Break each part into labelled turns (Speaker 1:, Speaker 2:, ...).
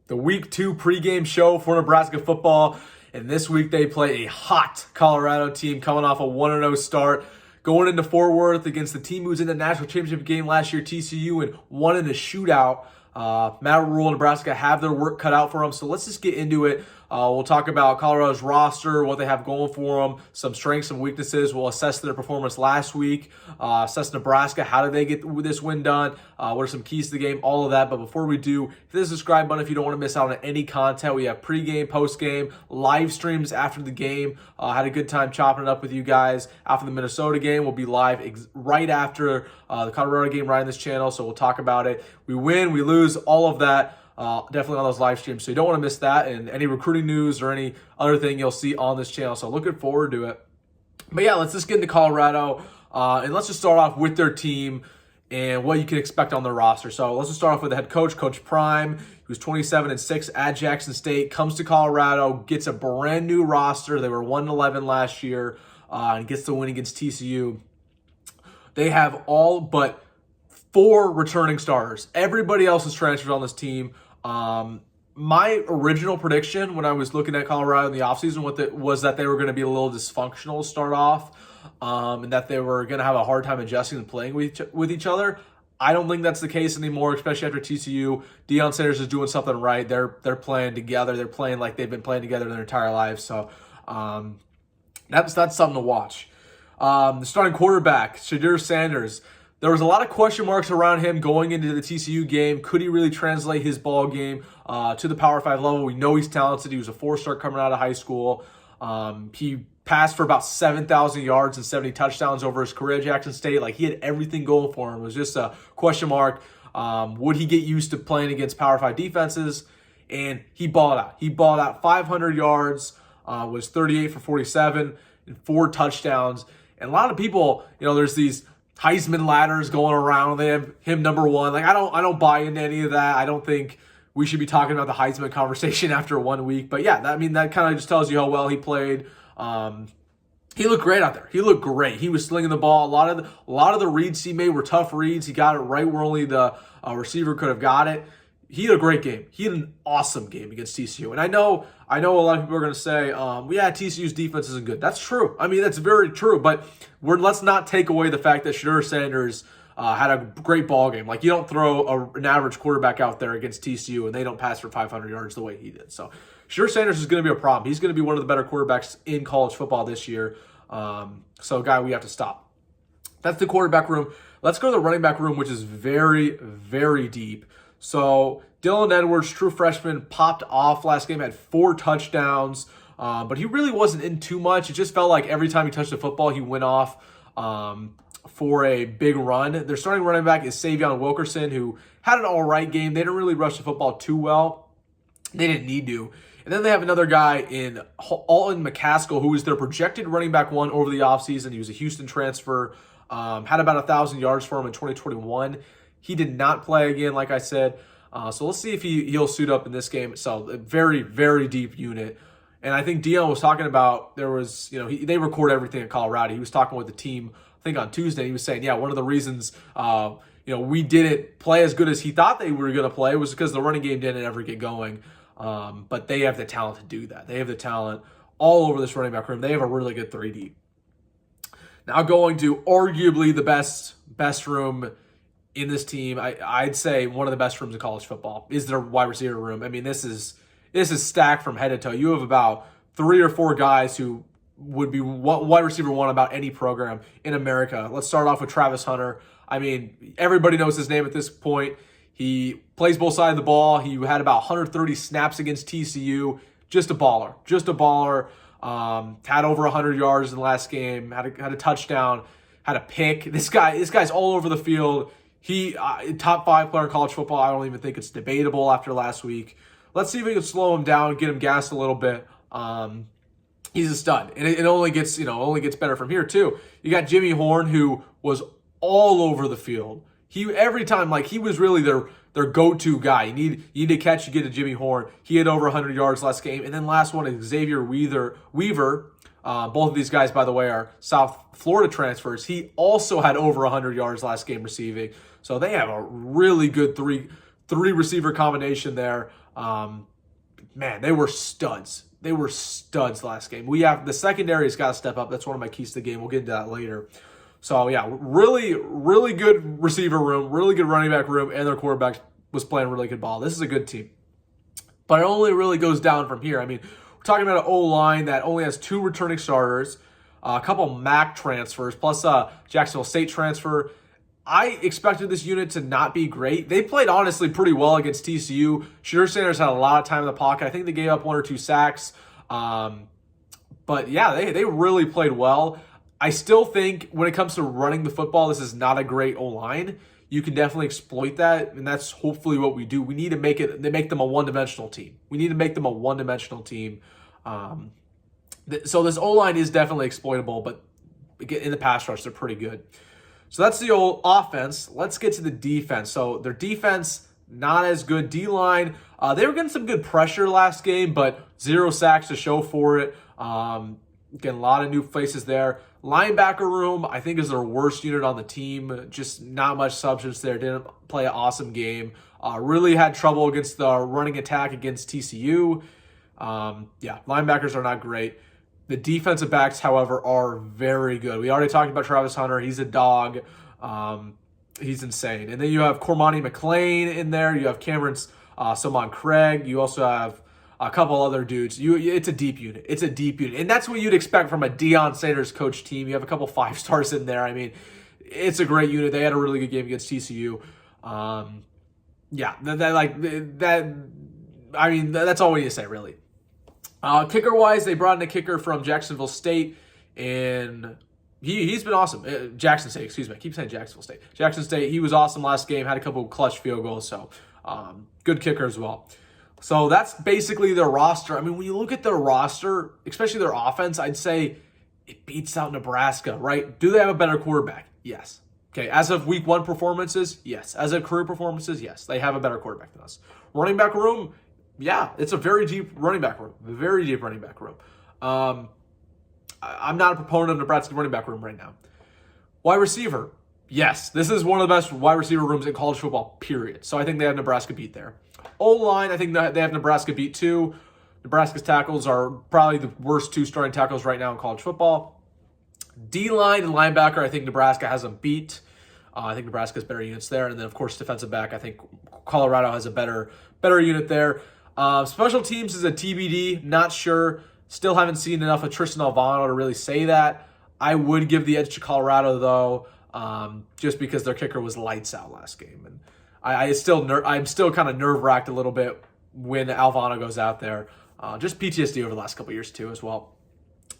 Speaker 1: the Week 2 pregame show for Nebraska football. And this week they play a hot Colorado team coming off a 1-0 start, going into Fort Worth against the team who was in the national championship game last year, TCU, and won in a shootout. Rhule and Nebraska have their work cut out for them. So let's just get into it. We'll talk about Colorado's roster, what they have going for them, some strengths, some weaknesses. We'll assess their performance last week, assess Nebraska. How did they get this win done? What are some keys to the game? All of that. But before we do, hit the subscribe button if you don't want to miss out on any content. We have pregame, postgame, live streams after the game. Had a good time chopping it up with you guys. After the Minnesota game, we'll be live right after the Colorado game right on this channel. So we'll talk about it. We win, we lose, all of that. Definitely on those live streams. So you don't want to miss that, and any recruiting news or any other thing you'll see on this channel. So looking forward to it. But yeah, let's just get into Colorado, and let's just start off with their team and what you can expect on their roster. So let's just start off with the head coach, Coach Prime, who's 27-6 at Jackson State, comes to Colorado, gets a brand new roster. They were 1-11 last year, and gets the win against TCU. They have all but 4 returning starters. Everybody else is transferred on this team. My original prediction when I was looking at Colorado in the offseason was that they were going to be a little dysfunctional to start off, and that they were going to have a hard time adjusting and playing with each other. I don't think that's the case anymore, especially after TCU. Deion Sanders is doing something right. They're playing together. They're playing like they've been playing together their entire lives. So that's something to watch. The starting quarterback, Shedeur Sanders. There was a lot of question marks around him going into the TCU game. Could he really translate his ball game to the Power 5 level? We know he's talented. He was a 4-star coming out of high school. He passed for about 7,000 yards and 70 touchdowns over his career at Jackson State. Like, he had everything going for him. It was just a question mark. Would he get used to playing against Power 5 defenses? And he balled out. He balled out 500 yards, was 38 for 47, and 4 touchdowns. And a lot of people, there's these Heisman ladders going around. They have him number 1. Like, I don't buy into any of that. I don't think we should be talking about the Heisman conversation after 1 week. But yeah, that kind of just tells you how well he played. He looked great out there. He looked great. He was slinging the ball. A lot of the reads he made were tough reads. He got it right where only the receiver could have got it. He had a great game. He had an awesome game against TCU. And I know a lot of people are going to say, yeah, TCU's defense isn't good. That's true. I mean, that's very true. But let's not take away the fact that Shedeur Sanders had a great ball game. Like, you don't throw an average quarterback out there against TCU and they don't pass for 500 yards the way he did. So Shedeur Sanders is going to be a problem. He's going to be one of the better quarterbacks in college football this year. So, guy, we have to stop. That's the quarterback room. Let's go to the running back room, which is very, very deep. So Dylan Edwards, true freshman, popped off last game, had 4 touchdowns, but he really wasn't in too much. It just felt like every time he touched the football, he went off for a big run. Their starting running back is Savion Wilkerson, who had an all right game. They didn't really rush the football too well. They didn't need to. And then they have another guy in Alton McCaskill, who was their projected running back 1 over the offseason. He was a Houston transfer, had about 1,000 yards for him in 2021. He did not play again, like I said. So let's see if he'll suit up in this game. So a very, very deep unit. And I think Deion was talking about, there was, they record everything at Colorado. He was talking with the team, I think on Tuesday. He was saying, yeah, one of the reasons, we didn't play as good as he thought they were going to play was because the running game didn't ever get going. But they have the talent to do that. They have the talent all over this running back room. They have a really good 3 deep. Now going to arguably the best room in this team, I'd say one of the best rooms in college football is their wide receiver room. I mean, this is stacked from head to toe. You have about 3 or 4 guys who would be wide receiver 1 about any program in America. Let's start off with Travis Hunter. I mean, everybody knows his name at this point. He plays both sides of the ball. He had about 130 snaps against TCU. Just a baller. Had over 100 yards in the last game. Had a touchdown. Had a pick. This guy's all over the field. He top 5 player in college football. I don't even think it's debatable after last week. Let's see if we can slow him down, get him gassed a little bit. He's a stud, and it only gets better from here too. You got Jimmy Horn, who was all over the field. Every time, like, he was really their go-to guy. You need to catch, you get to Jimmy Horn. He had over 100 yards last game, and then last one is Xavier Weaver. Both of these guys, by the way, are South Florida transfers. He also had over 100 yards last game receiving. So they have a really good three receiver combination there. Man, they were studs. They were studs last game. We have the secondary's got to step up. That's one of my keys to the game. We'll get into that later. So yeah, really, really good receiver room, really good running back room, and their quarterback was playing really good ball. This is a good team. But it only really goes down from here. I mean, we're talking about an O-line that only has 2 returning starters, a couple MAC transfers, plus a Jacksonville State transfer. I expected this unit to not be great. They played, honestly, pretty well against TCU. Shedeur Sanders had a lot of time in the pocket. I think they gave up 1 or 2 sacks. But, yeah, they really played well. I still think when it comes to running the football, this is not a great O-line. You can definitely exploit that, and that's hopefully what we do. We need to make them a one-dimensional team. We need to make them a one-dimensional team. So this O-line is definitely exploitable, but in the pass rush, they're pretty good. So that's the old offense. Let's get to the defense. So their defense, not as good. D-line, they were getting some good pressure last game, but 0 sacks to show for it. Again, a lot of new faces there. Linebacker room, I think, is their worst unit on the team. Just not much substance there. Didn't play an awesome game. Really had trouble against the running attack against TCU. Linebackers are not great. The defensive backs, however, are very good. We already talked about Travis Hunter. He's a dog. He's insane. And then you have Cormani McLean in there. You have Cameron Simon Craig. You also have a couple other dudes. It's a deep unit. It's a deep unit. And that's what you'd expect from a Deion Sanders coach team. You have a couple 5-stars in there. I mean, it's a great unit. They had a really good game against TCU. That's all we need to say, really. Kicker-wise, they brought in a kicker from Jacksonville State, and he's been awesome. Jackson State, excuse me. I keep saying Jacksonville State. Jackson State, he was awesome last game, had a couple of clutch field goals, so good kicker as well. So that's basically their roster. I mean, when you look at their roster, especially their offense, I'd say it beats out Nebraska, right? Do they have a better quarterback? Yes. Okay, as of week 1 performances, yes. As of career performances, yes. They have a better quarterback than us. Running back room, yeah, it's a very deep running back room. Very deep running back room. I'm not a proponent of Nebraska's running back room right now. Wide receiver, yes. This is one of the best wide receiver rooms in college football, period. So I think they have Nebraska beat there. O-line, I think they have Nebraska beat too. Nebraska's tackles are probably the worst 2 starting tackles right now in college football. D-line and linebacker, I think Nebraska has them beat. I think Nebraska has better units there. And then, of course, defensive back, I think Colorado has a better unit there. Special teams is a TBD. Not sure. Still haven't seen enough of Tristan Alvano to really say that. I would give the edge to Colorado, though, just because their kicker was lights out last game. And I'm still kind of nerve-wracked a little bit when Alvano goes out there. Just PTSD over the last couple of years, too, as well.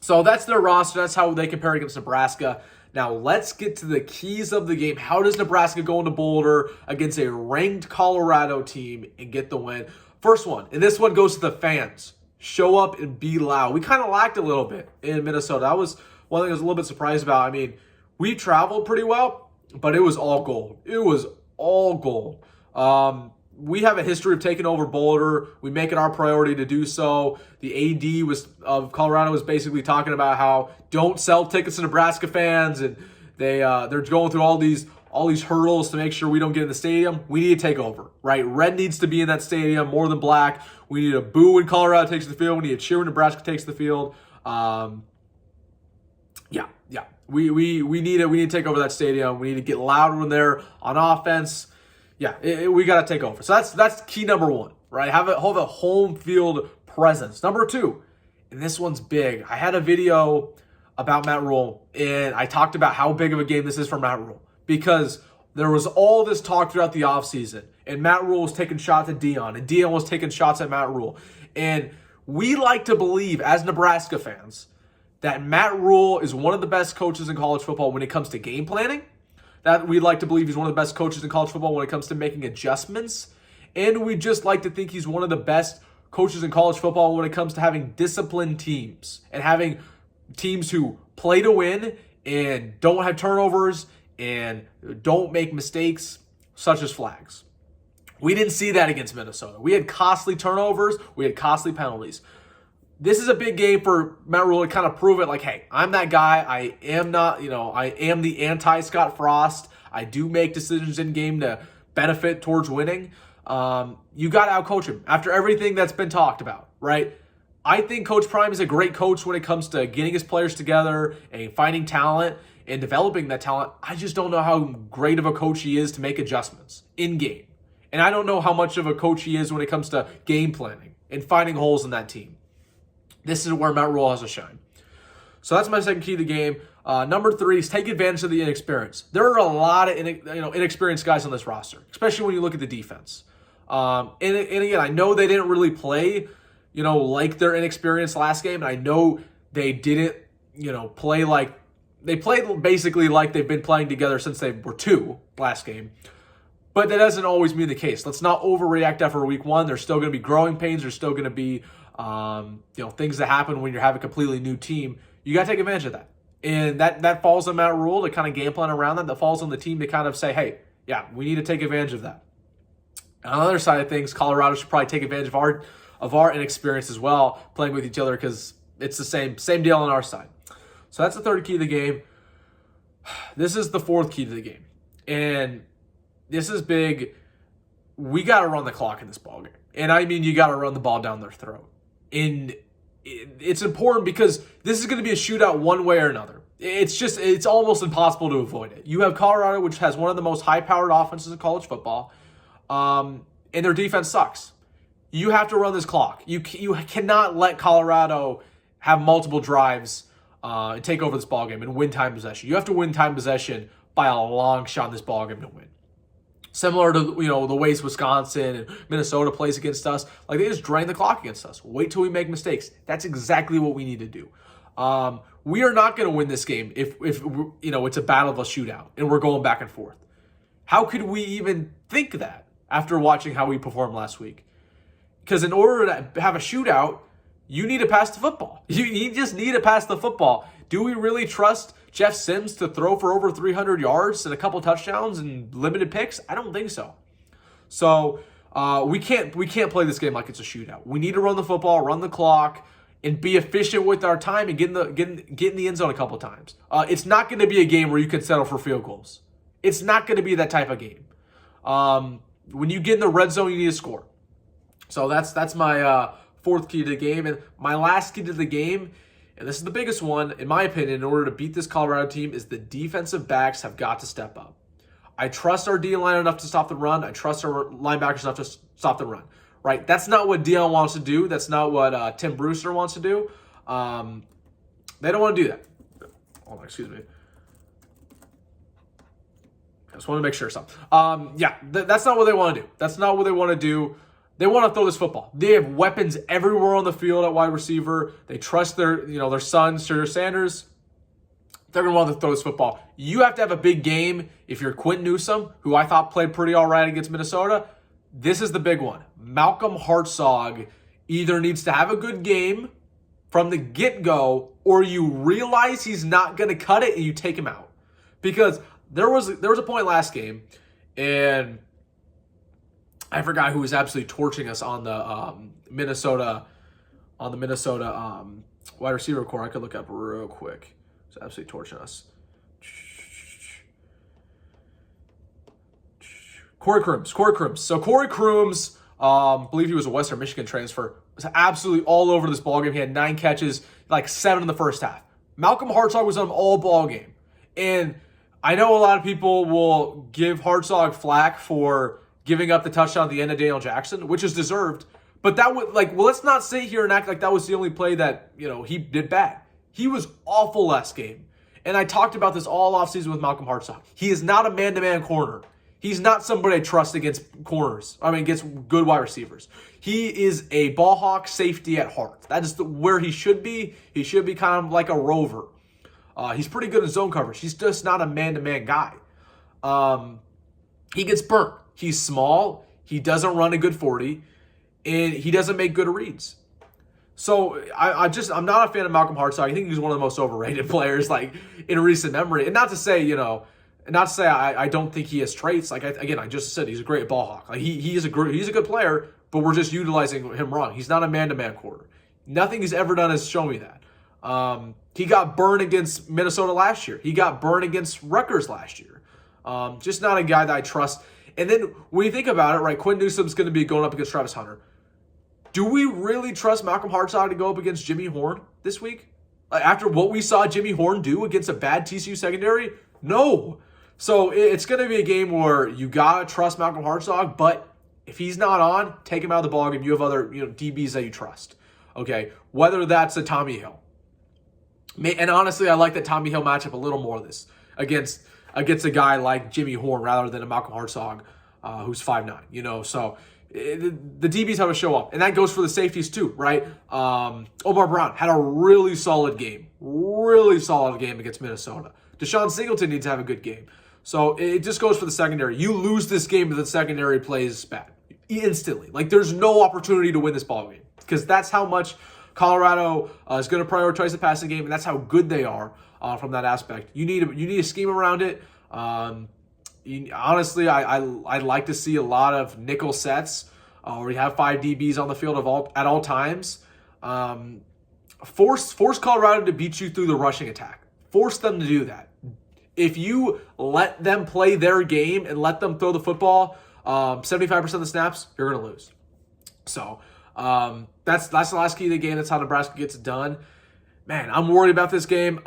Speaker 1: So that's their roster. That's how they compare against Nebraska. Now, let's get to the keys of the game. How does Nebraska go into Boulder against a ranked Colorado team and get the win? First one, and this one goes to the fans. Show up and be loud. We kind of lacked a little bit in Minnesota. That was one thing I was a little bit surprised about. I mean, we traveled pretty well, but it was all gold. It was all gold. We have a history of taking over Boulder. We make it our priority to do so. The AD of Colorado was basically talking about how don't sell tickets to Nebraska fans, and they're going through all these hurdles to make sure we don't get in the stadium. We need to take over, right? Red needs to be in that stadium more than black. We need to boo when Colorado takes the field. We need to cheer when Nebraska takes the field. We need to take over that stadium. We need to get loud when they're on offense. We got to take over. So that's key number 1, right? Have a home field presence. Number 2, and this one's big. I had a video about Matt Rhule, and I talked about how big of a game this is for Matt Rhule because there was all this talk throughout the offseason, and Matt Rhule was taking shots at Deion, and Deion was taking shots at Matt Rhule. And we like to believe, as Nebraska fans, that Matt Rhule is one of the best coaches in college football when it comes to game planning. That we'd like to believe he's one of the best coaches in college football when it comes to making adjustments. And we just like to think he's one of the best coaches in college football when it comes to having disciplined teams and having teams who play to win and don't have turnovers and don't make mistakes such as flags. We didn't see that against Minnesota. We had costly turnovers. We had costly penalties. This is a big game for Matt Rhule to kind of prove it like, hey, I'm that guy. I am the anti-Scott Frost. I do make decisions in game to benefit towards winning. You got to outcoach him after everything that's been talked about, right? I think Coach Prime is a great coach when it comes to getting his players together and finding talent and developing that talent. I just don't know how great of a coach he is to make adjustments in game. And I don't know how much of a coach he is when it comes to game planning and finding holes in that team. This is where Matt Rhule has to shine. So that's my second key to the game. Number 3 is take advantage of the inexperience. There are a lot of inexperienced guys on this roster, especially when you look at the defense. And again, I know they didn't really play, like their inexperienced last game. And I know they didn't, play like they played basically like they've been playing together since they were 2 last game. But that doesn't always mean the case. Let's not overreact after week 1. There's still going to be growing pains. There's still going to be, things that happen when you have a completely new team. You got to take advantage of that. And that falls on Matt Rhule to kind of game plan around that. That falls on the team to kind of say, hey, yeah, we need to take advantage of that. On the other side of things, Colorado should probably take advantage of our inexperience as well, playing with each other, because it's the same deal on our side. So that's the third key to the game. This is the fourth key to the game. And this is big. We got to run the clock in this ballgame. And I mean, you got to run the ball down their throat. And it's important because this is going to be a shootout one way or another. It's almost impossible to avoid it. You have Colorado, which has one of the most high-powered offenses in college football, and their defense sucks. You have to run this clock. You cannot let Colorado have multiple drives and take over this ballgame and win time possession. You have to win time possession by a long shot in this ballgame to win. Similar to the ways Wisconsin and Minnesota plays against us, like they just drain the clock against us. Wait till we make mistakes. That's exactly what we need to do. We are not going to win this game if it's a battle of a shootout and we're going back and forth. How could we even think that after watching how we performed last week? Because in order to have a shootout, you need to pass the football. You just need to pass the football. Do we really trust Jeff Sims to throw for over 300 yards and a couple touchdowns and limited picks? I don't think so. So we can't play this game like it's a shootout. We need to run the football, run the clock, and be efficient with our time and get in the end zone a couple times. It's not going to be a game where you can settle for field goals. It's not going to be that type of game. When you get in the red zone, you need to score. So that's my fourth key to the game. And my last key to the game, and this is the biggest one, in my opinion, in order to beat this Colorado team, is the defensive backs have got to step up. I trust our D-line enough to stop the run. I trust our linebackers enough to stop the run. Right? That's not what Dion wants to do. That's not what Tim Brewster wants to do. They don't want to do that. Hold on, excuse me. I just want to make sure something. That's not what they want to do. That's not what they want to do. They want to throw this football. They have weapons everywhere on the field at wide receiver. They trust their son, Sir Sanders. They're going to want to throw this football. You have to have a big game if you're Quentin Newsome, who I thought played pretty all right against Minnesota. This is the big one. Malcolm Hartzog either needs to have a good game from the get-go, or you realize he's not going to cut it and you take him out. Because there was a point last game, and I forgot who was absolutely torching us on the Minnesota wide receiver core. I could look up real quick. It's absolutely torching us. Corey Crooms. So Corey Crooms, believe he was a Western Michigan transfer, was absolutely all over this ballgame. He had 9 catches, like 7 in the first half. Malcolm Hartzog was on him all ballgame. And I know a lot of people will give Hartzog flack for giving up the touchdown at the end of Daniel Jackson, which is deserved. But that would let's not sit here and act like that was the only play that, he did bad. He was awful last game. And I talked about this all offseason with Malcolm Hartzog. He is not a man-to-man corner. He's not somebody I trust against against good wide receivers. He is a ball hawk safety at heart. That is where he should be. He should be kind of like a rover. He's pretty good in zone coverage. He's just not a man-to-man guy. He gets burnt. He's small. He doesn't run a good 40. And he doesn't make good reads. So I'm not a fan of Malcolm Hartzog. I think he's one of the most overrated players in recent memory. And not to say, I don't think he has traits. I just said he's a great ball hawk. He's a good player, but we're just utilizing him wrong. He's not a man-to-man quarter. Nothing he's ever done has shown me that. He got burned against Minnesota last year. He got burned against Rutgers last year. Just not a guy that I trust. And then when you think about it, right, Quinn Newsome's going to be going up against Travis Hunter. Do we really trust Malcolm Hartzog to go up against Jimmy Horn this week? After what we saw Jimmy Horn do against a bad TCU secondary? No. So it's going to be a game where you got to trust Malcolm Hartzog, but if he's not on, take him out of the ballgame. You have other DBs that you trust. Okay, whether that's a Tommy Hill. And honestly, I like that Tommy Hill matchup a little more this against a guy like Jimmy Horn rather than a Malcolm Hartzog who's 5'9", So the DBs have to show up. And that goes for the safeties too, right? Omar Brown had a really solid game against Minnesota. Deshaun Singleton needs to have a good game. So it just goes for the secondary. You lose this game if the secondary plays bad instantly. Like, there's no opportunity to win this ball game because that's how much Colorado is going to prioritize the passing game, and that's how good they are from that aspect. You need a scheme around it. Honestly, I'd like to see a lot of nickel sets where you have 5 DBs on the field at all times. Force Colorado to beat you through the rushing attack. Force them to do that. If you let them play their game and let them throw the football 75% of the snaps, you're going to lose. So that's the last key of the game. That's how Nebraska gets it done. Man, I'm worried about this game.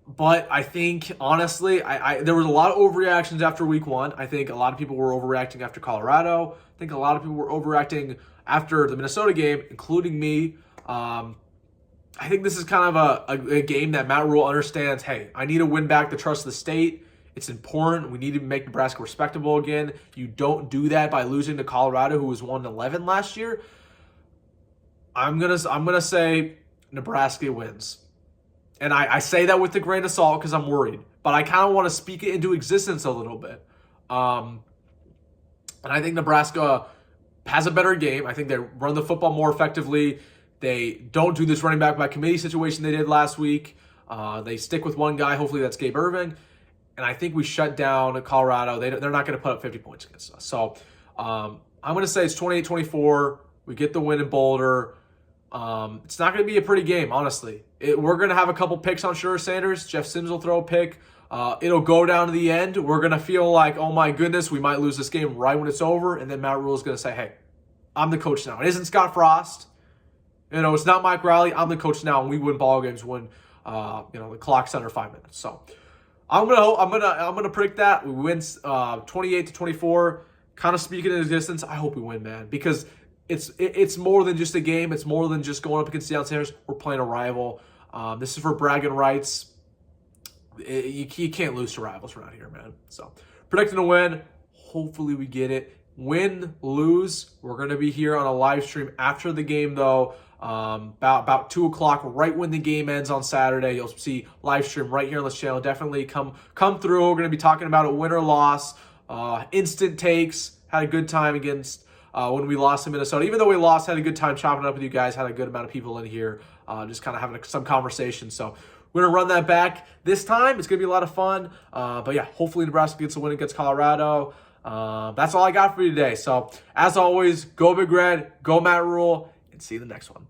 Speaker 1: But I think, honestly, there was a lot of overreactions after week 1. I think a lot of people were overreacting after Colorado. I think a lot of people were overreacting after the Minnesota game, including me. I think this is kind of a game that Matt Rhule understands, hey, I need to win back the trust of the state. It's important. We need to make Nebraska respectable again. You don't do that by losing to Colorado, who was 1-11 last year. I'm gonna say Nebraska wins. And I say that with a grain of salt because I'm worried. But I kind of want to speak it into existence a little bit. And I think Nebraska has a better game. I think they run the football more effectively. They don't do this running back by committee situation they did last week. They stick with one guy. Hopefully that's Gabe Irving. And I think we shut down Colorado. They're not going to put up 50 points against us. So I'm going to say it's 28-24. We get the win in Boulder. It's not going to be a pretty game, honestly. We're going to have a couple picks on Sure Sanders. Jeff Sims will throw a pick. It'll go down to the end. We're going to feel like, oh my goodness, we might lose this game right when it's over. And then Matt Rhule is going to say, hey, I'm the coach now. It isn't Scott Frost. It's not Mike Riley. I'm the coach now, and we win ball games when the clock's under 5 minutes. So I'm gonna predict that we win 28-24. Kind of speaking in existence. I hope we win, man, because it's more than just a game. It's more than just going up against the Outsiders. We're playing a rival. This is for bragging rights. You can't lose to rivals around here, man. So predicting a win. Hopefully we get it. Win, lose. We're going to be here on a live stream after the game, though. About 2 o'clock, right when the game ends on Saturday. You'll see live stream right here on this channel. Definitely come through. We're going to be talking about a win or loss, instant takes. Had a good time against when we lost to Minnesota. Even though we lost, had a good time chopping up with you guys. Had a good amount of people in here, just kind of having some conversation. So we're going to run that back this time. It's going to be a lot of fun. But yeah, hopefully Nebraska gets a win against Colorado. That's all I got for you today. So as always, go Big Red, go Matt Rhule, and see you in the next one.